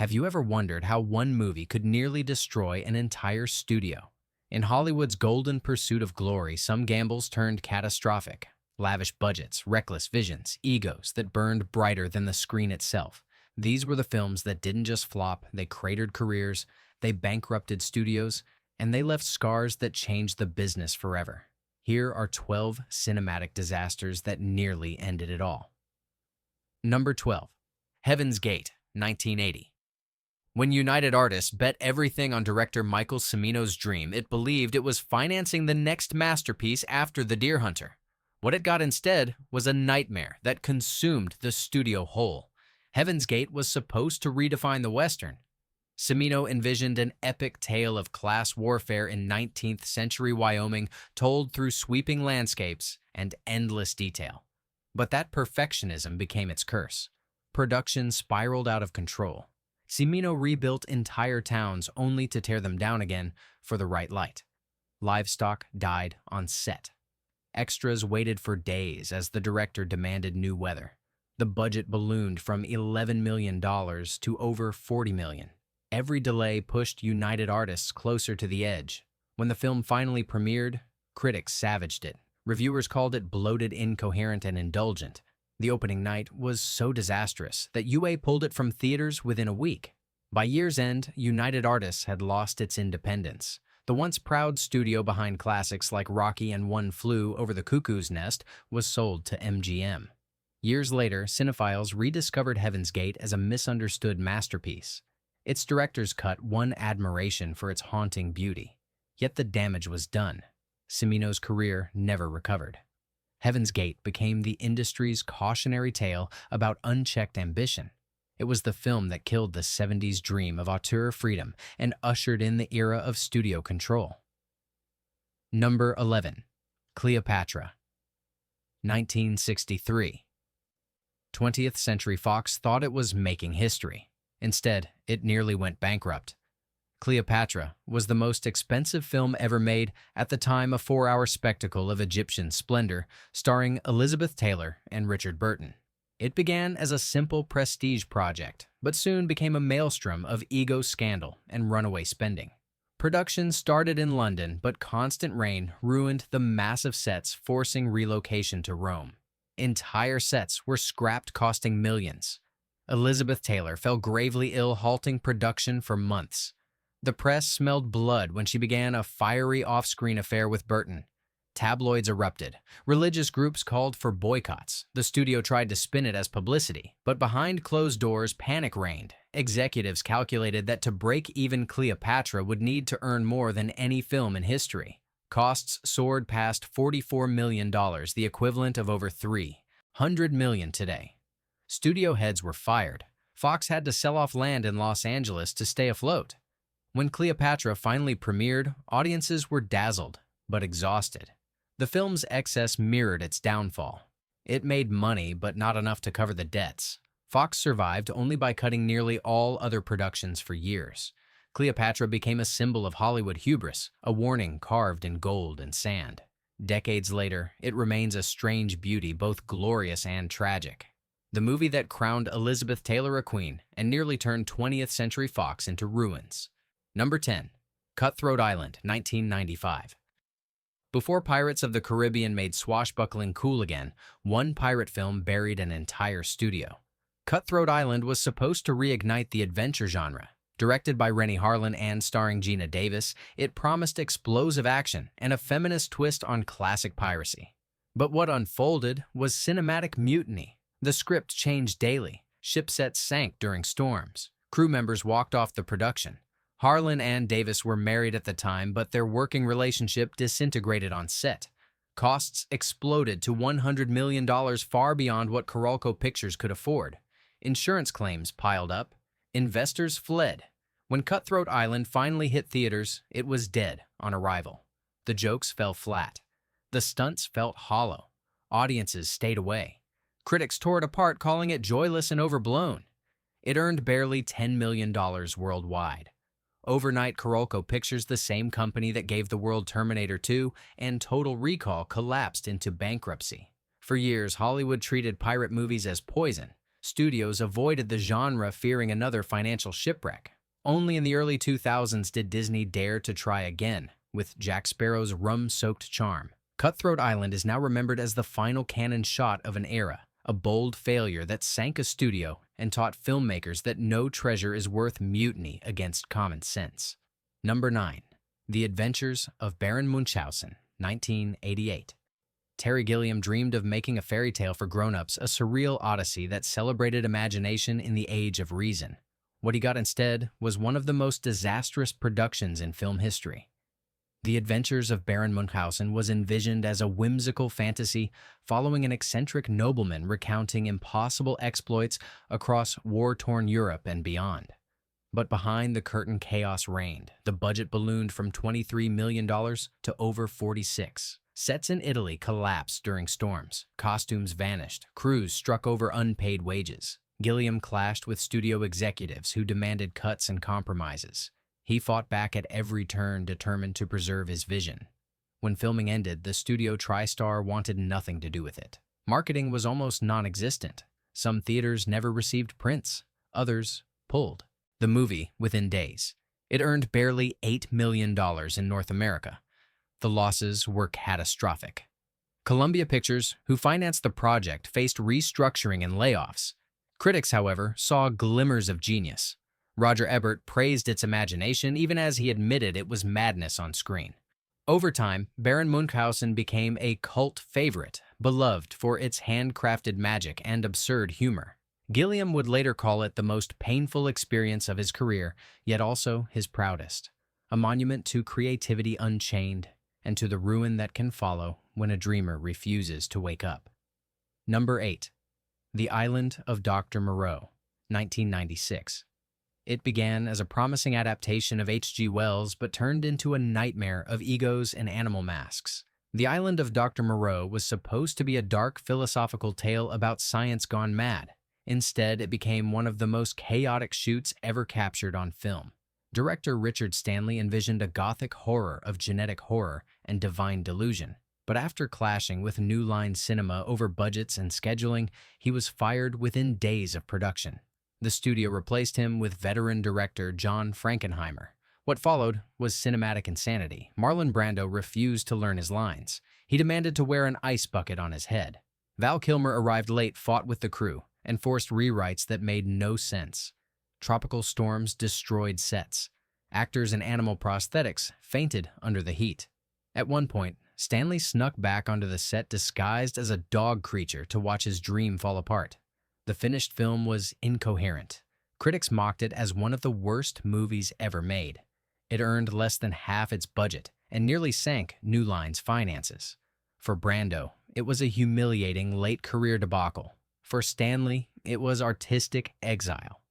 Have you ever wondered how one movie could nearly destroy an entire studio? In Hollywood's golden pursuit of glory, some gambles turned catastrophic. Lavish budgets, reckless visions, egos that burned brighter than the screen itself. These were the films that didn't just flop, they cratered careers, they bankrupted studios, and they left scars that changed the business forever. Here are 12 cinematic disasters that nearly ended it all. Number 12. Heaven's Gate, 1980. When United Artists bet everything on director Michael Cimino's dream, it believed it was financing the next masterpiece after The Deer Hunter. What it got instead was a nightmare that consumed the studio whole. Heaven's Gate was supposed to redefine the Western. Cimino envisioned an epic tale of class warfare in 19th century Wyoming told through sweeping landscapes and endless detail. But that perfectionism became its curse. Production spiraled out of control. Cimino rebuilt entire towns only to tear them down again for the right light. Livestock died on set. Extras waited for days as the director demanded new weather. The budget ballooned from $11 million to over $40 million. Every delay pushed United Artists closer to the edge. When the film finally premiered, critics savaged it. Reviewers called it bloated, incoherent, and indulgent. The opening night was so disastrous that UA pulled it from theaters within a week. By year's end, United Artists had lost its independence. The once proud studio behind classics like Rocky and One Flew Over the Cuckoo's Nest was sold to MGM. Years later, cinephiles rediscovered Heaven's Gate as a misunderstood masterpiece. Its director's cut won admiration for its haunting beauty. Yet the damage was done. Cimino's career never recovered. Heaven's Gate became the industry's cautionary tale about unchecked ambition. It was the film that killed the 70s dream of auteur freedom and ushered in the era of studio control. Number 11. Cleopatra, 1963. 20th Century Fox thought it was making history. Instead, it nearly went bankrupt. Cleopatra was the most expensive film ever made, at the time a 4-hour spectacle of Egyptian splendor, starring Elizabeth Taylor and Richard Burton. It began as a simple prestige project, but soon became a maelstrom of ego scandal and runaway spending. Production started in London, but constant rain ruined the massive sets, forcing relocation to Rome. Entire sets were scrapped, costing millions. Elizabeth Taylor fell gravely ill, halting production for months. The press smelled blood when she began a fiery off-screen affair with Burton. Tabloids erupted. Religious groups called for boycotts. The studio tried to spin it as publicity, but behind closed doors, panic reigned. Executives calculated that to break even, Cleopatra would need to earn more than any film in history. Costs soared past $44 million, the equivalent of over $300 million today. Studio heads were fired. Fox had to sell off land in Los Angeles to stay afloat. When Cleopatra finally premiered, audiences were dazzled, but exhausted. The film's excess mirrored its downfall. It made money, but not enough to cover the debts. Fox survived only by cutting nearly all other productions for years. Cleopatra became a symbol of Hollywood hubris, a warning carved in gold and sand. Decades later, it remains a strange beauty, both glorious and tragic. The movie that crowned Elizabeth Taylor a queen and nearly turned 20th Century Fox into ruins. Number 10. Cutthroat Island, 1995. Before Pirates of the Caribbean made swashbuckling cool again, one pirate film buried an entire studio. Cutthroat Island was supposed to reignite the adventure genre. Directed by Rennie Harlin and starring Gina Davis, it promised explosive action and a feminist twist on classic piracy. But what unfolded was cinematic mutiny. The script changed daily. Ship sets sank during storms. Crew members walked off the production. Harlan and Davis were married at the time, but their working relationship disintegrated on set. Costs exploded to $100 million, far beyond what Coralco Pictures could afford. Insurance claims piled up. Investors fled. When Cutthroat Island finally hit theaters, it was dead on arrival. The jokes fell flat. The stunts felt hollow. Audiences stayed away. Critics tore it apart, calling it joyless and overblown. It earned barely $10 million worldwide. Overnight, Coralco Pictures, the same company that gave the world Terminator 2 and Total Recall, collapsed into bankruptcy. For years, Hollywood treated pirate movies as poison. studios avoided the genre, fearing another financial shipwreck. Only in the early 2000s did Disney dare to try again, with Jack Sparrow's rum-soaked charm. Cutthroat Island is now remembered as the final canon shot of an era, a bold failure that sank a studio and taught filmmakers that no treasure is worth mutiny against common sense. Number 9. The Adventures of Baron Munchausen, 1988. Terry Gilliam dreamed of making a fairy tale for grown-ups, a surreal odyssey that celebrated imagination in the age of reason. What he got instead was one of the most disastrous productions in film history. The Adventures of Baron Munchausen was envisioned as a whimsical fantasy following an eccentric nobleman recounting impossible exploits across war-torn Europe and beyond. But behind the curtain, chaos reigned. The budget ballooned from $23 million to over 46. Sets in Italy collapsed during storms. Costumes vanished. Crews struck over unpaid wages. Gilliam clashed with studio executives who demanded cuts and compromises. He fought back at every turn, determined to preserve his vision. When filming ended, the studio TriStar wanted nothing to do with it. Marketing was almost non-existent. Some theaters never received prints. Others pulled the movie within days. It earned barely $8 million in North America. The losses were catastrophic. Columbia Pictures, who financed the project, faced restructuring and layoffs. Critics, however, saw glimmers of genius. Roger Ebert praised its imagination even as he admitted it was madness on screen. Over time, Baron Munchausen became a cult favorite, beloved for its handcrafted magic and absurd humor. Gilliam would later call it the most painful experience of his career, yet also his proudest. A monument to creativity unchained and to the ruin that can follow when a dreamer refuses to wake up. Number 8. The Island of Dr. Moreau, 1996. It began as a promising adaptation of H.G. Wells but turned into a nightmare of egos and animal masks. The Island of Dr. Moreau was supposed to be a dark philosophical tale about science gone mad. Instead, it became one of the most chaotic shoots ever captured on film. Director Richard Stanley envisioned a gothic horror of genetic horror and divine delusion. But after clashing with New Line Cinema over budgets and scheduling, he was fired within days of production. The studio replaced him with veteran director John Frankenheimer. What followed was cinematic insanity. Marlon Brando refused to learn his lines. He demanded to wear an ice bucket on his head. Val Kilmer arrived late, fought with the crew, and forced rewrites that made no sense. Tropical storms destroyed sets. Actors and animal prosthetics fainted under the heat. At one point, Stanley snuck back onto the set disguised as a dog creature to watch his dream fall apart. The finished film was incoherent. Critics mocked it as one of the worst movies ever made. It earned less than half its budget and nearly sank New Line's finances. For Brando, it was a humiliating late-career debacle. For Stanley, it was artistic exile.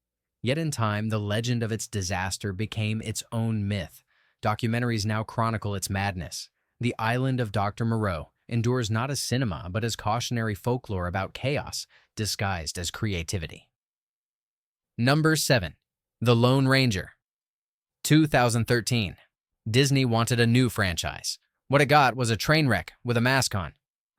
Yet in time, the legend of its disaster became its own myth. Documentaries now chronicle its madness. The Island of Dr. Moreau endures not as cinema, but as cautionary folklore about chaos disguised as creativity. Number 7. The Lone Ranger. 2013. Disney wanted a new franchise. What it got was a train wreck with a mask on.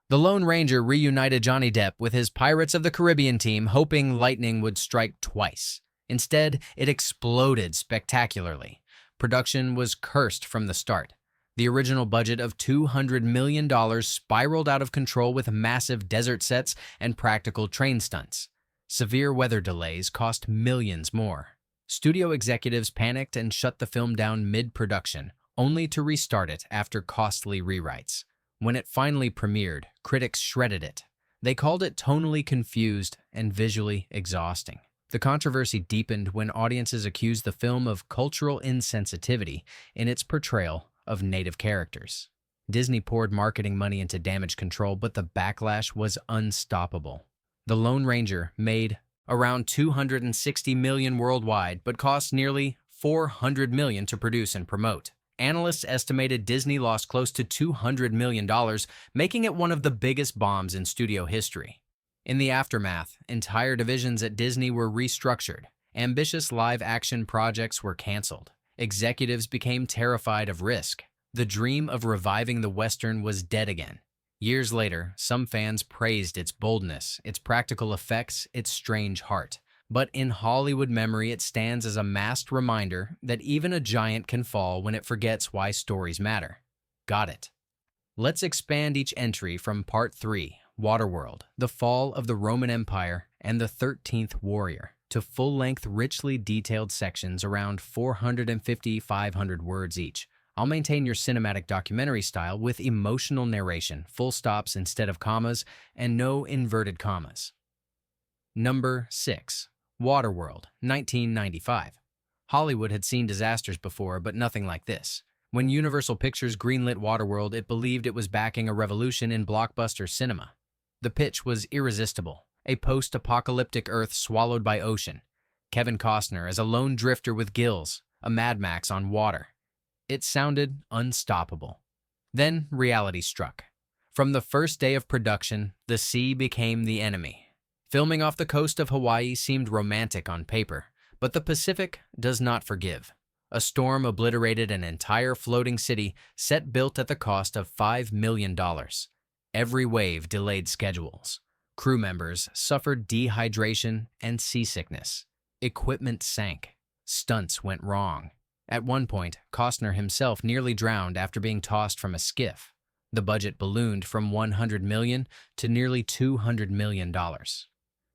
The Lone Ranger reunited Johnny Depp with his Pirates of the Caribbean team, hoping lightning would strike twice. Instead, it exploded spectacularly. Production was cursed from the start. The original budget of $200 million spiraled out of control with massive desert sets and practical train stunts. Severe weather delays cost millions more. Studio executives panicked and shut the film down mid-production, only to restart it after costly rewrites. When it finally premiered, critics shredded it. They called it tonally confused and visually exhausting. The controversy deepened when audiences accused the film of cultural insensitivity in its portrayal of native characters. Disney poured marketing money into damage control, but the backlash was unstoppable. The Lone Ranger made around $260 million worldwide, but cost nearly $400 million to produce and promote. Analysts estimated Disney lost close to $200 million, making it one of the biggest bombs in studio history. In the aftermath, entire divisions at Disney were restructured. Ambitious live-action projects were canceled. Executives became terrified of risk. The dream of reviving the Western was dead again. Years later, some fans praised its boldness, its practical effects, its strange heart. But in Hollywood memory, it stands as a masked reminder that even a giant can fall when it forgets why stories matter. Got it. Let's expand each entry from Part 3, Waterworld, the fall of the Roman Empire, and the 13th Warrior, to full-length, richly detailed sections around 450-500 words each. I'll maintain your cinematic documentary style with emotional narration, full stops instead of commas, and no inverted commas. Number 6. Waterworld, 1995. Hollywood had seen disasters before, but nothing like this. When Universal Pictures greenlit Waterworld, it believed it was backing a revolution in blockbuster cinema. The pitch was irresistible, a post-apocalyptic Earth swallowed by ocean. Kevin Costner as a lone drifter with gills, a Mad Max on water. It sounded unstoppable. Then reality struck. From the first day of production, the sea became the enemy. Filming off the coast of Hawaii seemed romantic on paper, but the Pacific does not forgive. A storm obliterated an entire floating city set built at the cost of $5 million. Every wave delayed schedules. Crew members suffered dehydration and seasickness. Equipment sank. Stunts went wrong. At one point, Costner himself nearly drowned after being tossed from a skiff. The budget ballooned from $100 million to nearly $200 million.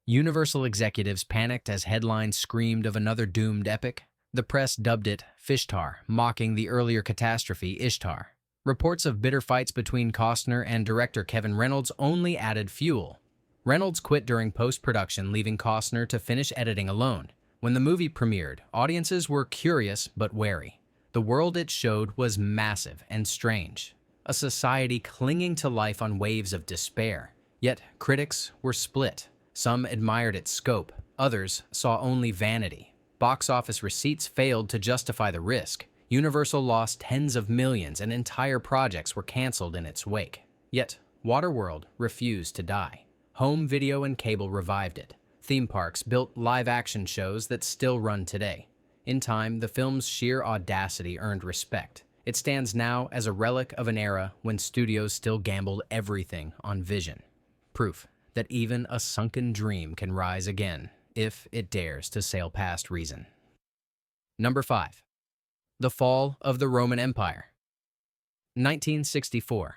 Universal executives panicked as headlines screamed of another doomed epic. The press dubbed it Fishtar, mocking the earlier catastrophe Ishtar. Reports of bitter fights between Costner and director Kevin Reynolds only added fuel. Reynolds quit during post-production, leaving Costner to finish editing alone. When the movie premiered, audiences were curious but wary. The world it showed was massive and strange, a society clinging to life on waves of despair. Yet critics were split. Some admired its scope, others saw only vanity. Box office receipts failed to justify the risk. Universal lost tens of millions and entire projects were canceled in its wake. Yet, Waterworld refused to die. Home video and cable revived it. Theme parks built live-action shows that still run today. In time, the film's sheer audacity earned respect. It stands now as a relic of an era when studios still gambled everything on vision. Proof that even a sunken dream can rise again if it dares to sail past reason. Number 5. The Fall of the Roman Empire, 1964.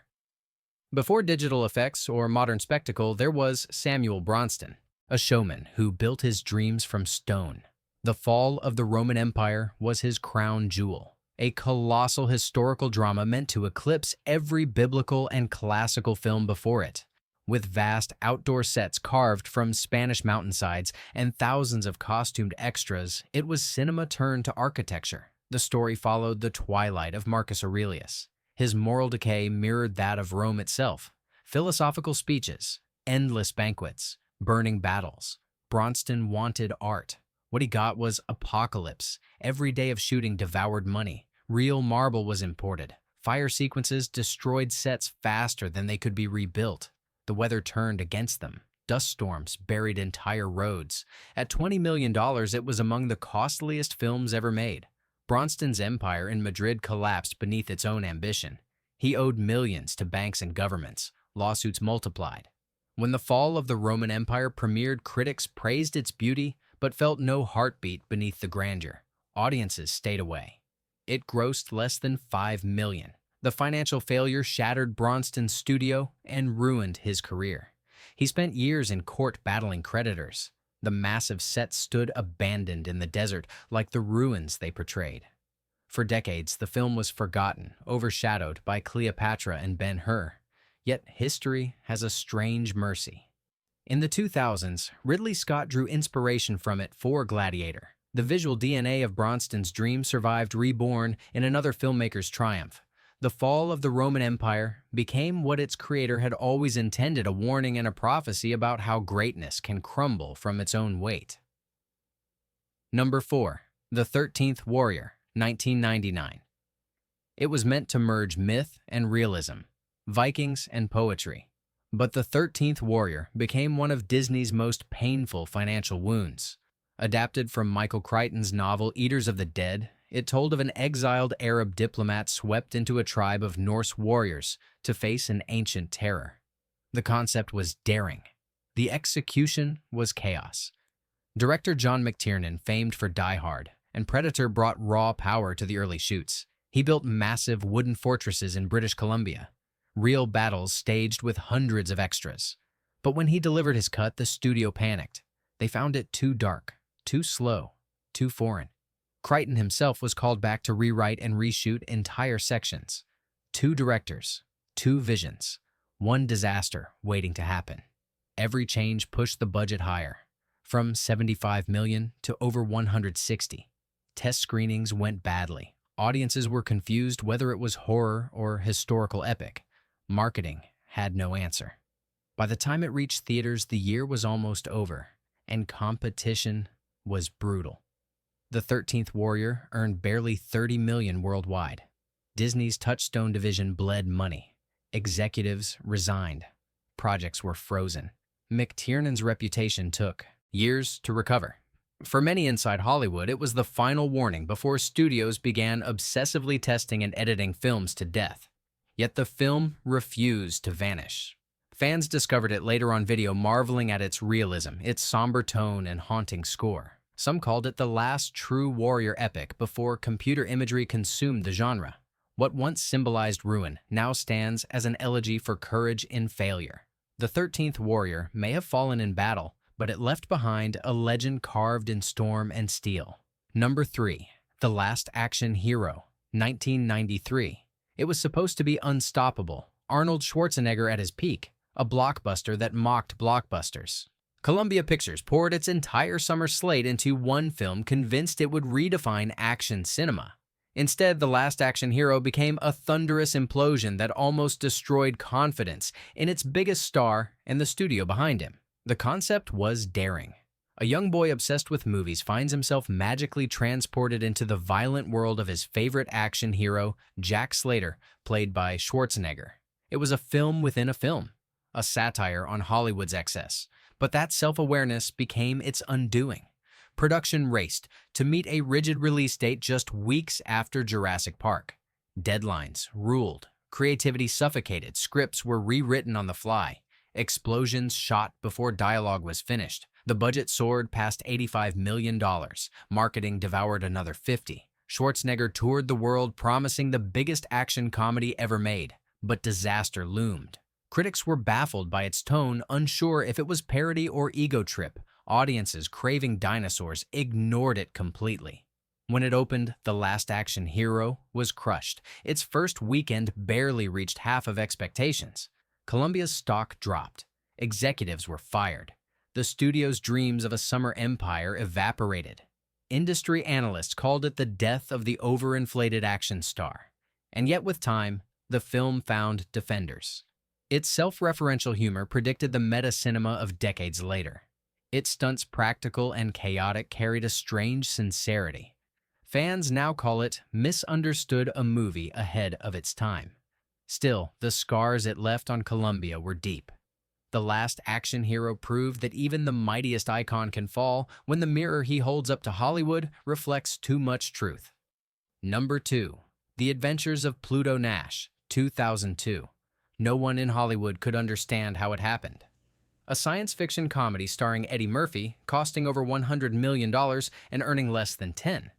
Before digital effects or modern spectacle, there was Samuel Bronston, a showman who built his dreams from stone. The Fall of the Roman Empire was his crown jewel, a colossal historical drama meant to eclipse every biblical and classical film before it. With vast outdoor sets carved from Spanish mountainsides and thousands of costumed extras, it was cinema turned to architecture. The story followed the twilight of Marcus Aurelius. His moral decay mirrored that of Rome itself. Philosophical speeches, endless banquets, burning battles. Bronston wanted art. What he got was apocalypse. Every day of shooting devoured money. Real marble was imported. Fire sequences destroyed sets faster than they could be rebuilt. The weather turned against them. Dust storms buried entire roads. At $20 million, it was among the costliest films ever made. Bronston's empire in Madrid collapsed beneath its own ambition. He owed millions to banks and governments. Lawsuits multiplied. When The Fall of the Roman Empire premiered, critics praised its beauty, but felt no heartbeat beneath the grandeur. Audiences stayed away. It grossed less than $5 million. The financial failure shattered Bronston's studio and ruined his career. He spent years in court battling creditors. The massive sets stood abandoned in the desert like the ruins they portrayed. For decades, the film was forgotten, overshadowed by Cleopatra and Ben-Hur. Yet history has a strange mercy. In the 2000s, Ridley Scott drew inspiration from it for Gladiator. The visual DNA of Bronston's dream survived reborn in another filmmaker's triumph. The Fall of the Roman Empire became what its creator had always intended, a warning and a prophecy about how greatness can crumble from its own weight. Number 4. The 13th Warrior, 1999. It was meant to merge myth and realism, Vikings and poetry. But The 13th Warrior became one of Disney's most painful financial wounds. Adapted from Michael Crichton's novel Eaters of the Dead, it told of an exiled Arab diplomat swept into a tribe of Norse warriors to face an ancient terror. The concept was daring. The execution was chaos. Director John McTiernan, famed for Die Hard and Predator, brought raw power to the early shoots. He built massive wooden fortresses in British Columbia, real battles staged with hundreds of extras. But when he delivered his cut, the studio panicked. They found it too dark, too slow, too foreign. Crichton himself was called back to rewrite and reshoot entire sections. 2 directors, 2 visions, 1 disaster waiting to happen. Every change pushed the budget higher, from $75 million to over $160. Test screenings went badly. Audiences were confused whether it was horror or historical epic. Marketing had no answer. By the time it reached theaters, the year was almost over, and competition was brutal. The 13th Warrior earned barely $30 million worldwide. Disney's Touchstone division bled money. Executives resigned. Projects were frozen. McTiernan's reputation took years to recover. For many inside Hollywood, it was the final warning before studios began obsessively testing and editing films to death. Yet the film refused to vanish. Fans discovered it later on video, marveling at its realism, its somber tone, and haunting score. Some called it the last true warrior epic before computer imagery consumed the genre. What once symbolized ruin now stands as an elegy for courage in failure. The 13th Warrior may have fallen in battle, but it left behind a legend carved in storm and steel. Number 3. The Last Action Hero, 1993. It was supposed to be unstoppable, Arnold Schwarzenegger at his peak, a blockbuster that mocked blockbusters. Columbia Pictures poured its entire summer slate into one film, convinced it would redefine action cinema. Instead, The Last Action Hero became a thunderous implosion that almost destroyed confidence in its biggest star and the studio behind him. The concept was daring. A young boy obsessed with movies finds himself magically transported into the violent world of his favorite action hero, Jack Slater, played by Schwarzenegger. It was a film within a film, a satire on Hollywood's excess. But that self-awareness became its undoing. Production raced to meet a rigid release date just weeks after Jurassic Park. Deadlines ruled. Creativity suffocated. Scripts were rewritten on the fly. Explosions shot before dialogue was finished. The budget soared past $85 million. Marketing devoured another 50. Schwarzenegger toured the world promising the biggest action comedy ever made. But disaster loomed. Critics were baffled by its tone, unsure if it was parody or ego trip. Audiences craving dinosaurs ignored it completely. When it opened, The Last Action Hero was crushed. Its first weekend barely reached half of expectations. Columbia's stock dropped. Executives were fired. The studio's dreams of a summer empire evaporated. Industry analysts called it the death of the overinflated action star. And yet with time, the film found defenders. Its self-referential humor predicted the meta-cinema of decades later. Its stunts, practical and chaotic, carried a strange sincerity. Fans now call it misunderstood, a movie ahead of its time. Still, the scars it left on Columbia were deep. The Last Action Hero proved that even the mightiest icon can fall when the mirror he holds up to Hollywood reflects too much truth. Number 2. The Adventures of Pluto Nash, 2002. No one in Hollywood could understand how it happened. A science fiction comedy starring Eddie Murphy, costing over $100 million and earning less than 10.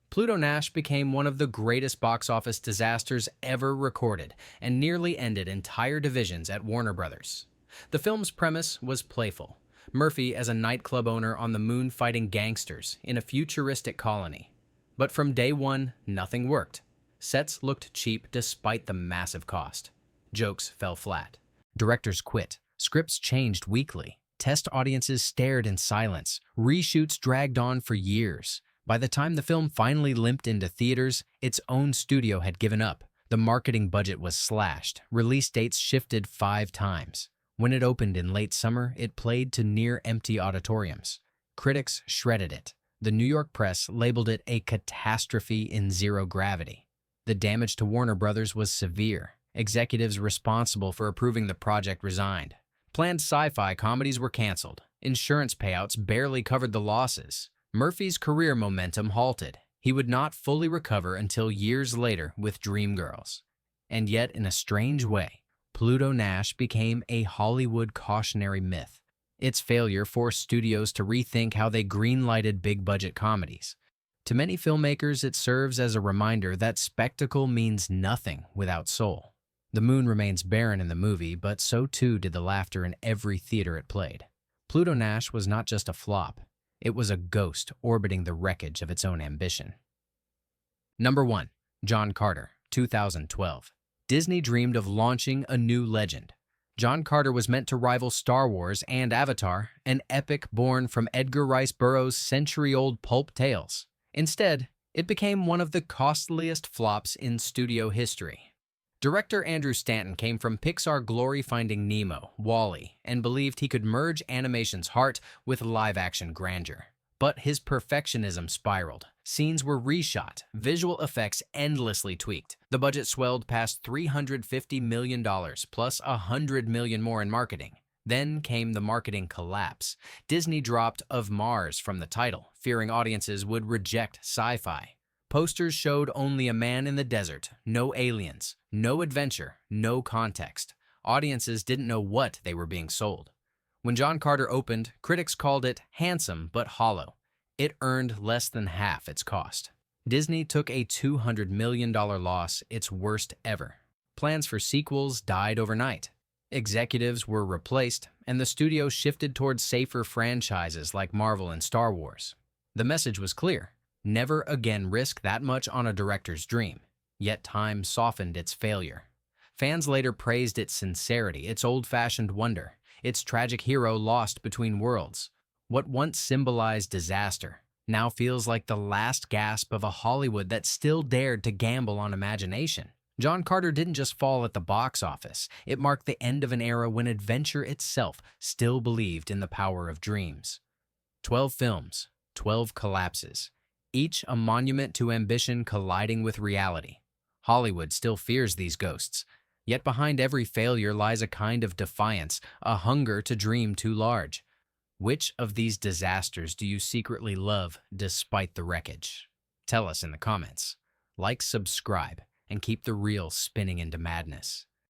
Pluto Nash became one of the greatest box office disasters ever recorded and nearly ended entire divisions at Warner Brothers. The film's premise was playful. Murphy as a nightclub owner on the moon fighting gangsters in a futuristic colony. But from day one, nothing worked. Sets looked cheap despite the massive cost. Jokes fell flat. Directors quit. Scripts changed weekly. Test audiences stared in silence. Reshoots dragged on for years. By the time the film finally limped into theaters, its own studio had given up. The marketing budget was slashed. Release dates shifted 5 times. When it opened in late summer, it played to near-empty auditoriums. Critics shredded it. The New York press labeled it a catastrophe in zero gravity. The damage to Warner Brothers was severe. Executives responsible for approving the project resigned. Planned sci-fi comedies were canceled. Insurance payouts barely covered the losses. Murphy's career momentum halted. He would not fully recover until years later with Dreamgirls. And yet, in a strange way, Pluto Nash became a Hollywood cautionary myth. Its failure forced studios to rethink how they greenlighted big-budget comedies. To many filmmakers, it serves as a reminder that spectacle means nothing without soul. The moon remains barren in the movie, but so too did the laughter in every theater it played. Pluto Nash was not just a flop. It was a ghost orbiting the wreckage of its own ambition. Number 1. John Carter, 2012. Disney dreamed of launching a new legend. John Carter was meant to rival Star Wars and Avatar, an epic born from Edgar Rice Burroughs' century-old pulp tales. Instead, it became one of the costliest flops in studio history. Director Andrew Stanton came from Pixar glory-finding Nemo, WALL-E, and believed he could merge animation's heart with live-action grandeur. But his perfectionism spiraled. Scenes were reshot, visual effects endlessly tweaked. The budget swelled past $350 million, plus $100 million more in marketing. Then came the marketing collapse. Disney dropped "Of Mars" from the title, fearing audiences would reject sci-fi. Posters showed only a man in the desert, no aliens, no adventure, no context. Audiences didn't know what they were being sold. When John Carter opened, critics called it handsome but hollow. It earned less than half its cost. Disney took a $200 million loss, its worst ever. Plans for sequels died overnight. Executives were replaced, and the studio shifted towards safer franchises like Marvel and Star Wars. The message was clear: never again risk that much on a director's dream. Yet time softened its failure. Fans later praised its sincerity, its old-fashioned wonder, its tragic hero lost between worlds. What once symbolized disaster now feels like the last gasp of a Hollywood that still dared to gamble on imagination. John Carter didn't just fall at the box office. It marked the end of an era when adventure itself still believed in the power of dreams. 12 films, 12 collapses, each a monument to ambition colliding with reality. Hollywood still fears these ghosts. Yet behind every failure lies a kind of defiance, a hunger to dream too large. Which of these disasters do you secretly love despite the wreckage? Tell us in the comments. Like, subscribe, and keep the reel spinning into madness.